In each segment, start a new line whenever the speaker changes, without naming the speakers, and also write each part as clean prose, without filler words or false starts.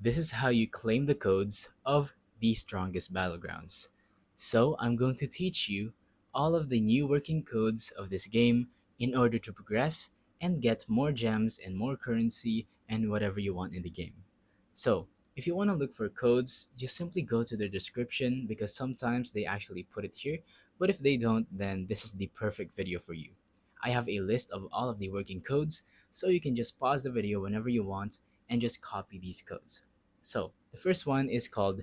This is how you claim the codes of the strongest battlegrounds. So I'm going to teach you all of the new working codes of this game in order to progress and get more gems and more currency and whatever you want in the game. So if you want to look for codes, just simply go to the description because sometimes they actually put it here, but if they don't, then this is the perfect video for you. I have a list of all of the working codes, so you can just pause the video whenever you want and just copy these codes. So the first one is called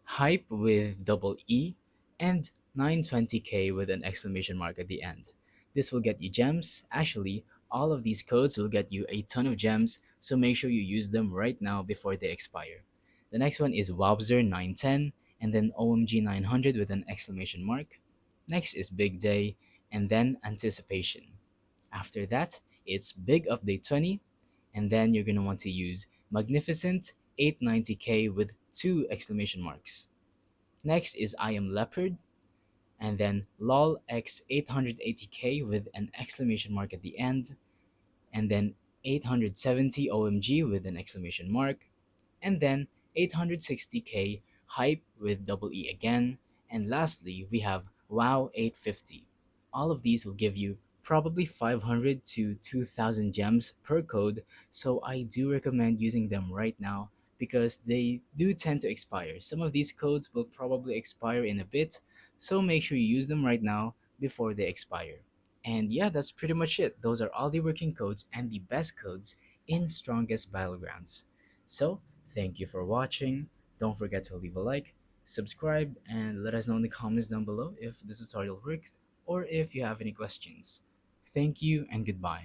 hype with double E and 920k with an exclamation mark at the end. This will get you gems. Actually, all of these codes will get you a ton of gems, so make sure you use them right now before they expire. The next one is Wowzer 910 and then OMG 900 with an exclamation mark. Next is Big Day and then Anticipation. After that, it's Big Update 20 and then you're going to want to use Magnificent 890k with two exclamation marks. Next is I Am Leopard, and then lol x 880k with an exclamation mark at the end, and then 870 OMG with an exclamation mark, and then 860k hype with double E again, and lastly we have wow 850. All of these will give you probably 500 to 2000 gems per code, so I do recommend using them right now because they do tend to expire. Some of these codes will probably expire in a bit, so make sure you use them right now before they expire. And yeah, that's pretty much it. Those are all the working codes and the best codes in Strongest Battlegrounds. So, thank you for watching. Don't forget to leave a like, subscribe, and let us know in the comments down below if the tutorial works or if you have any questions. Thank you and goodbye.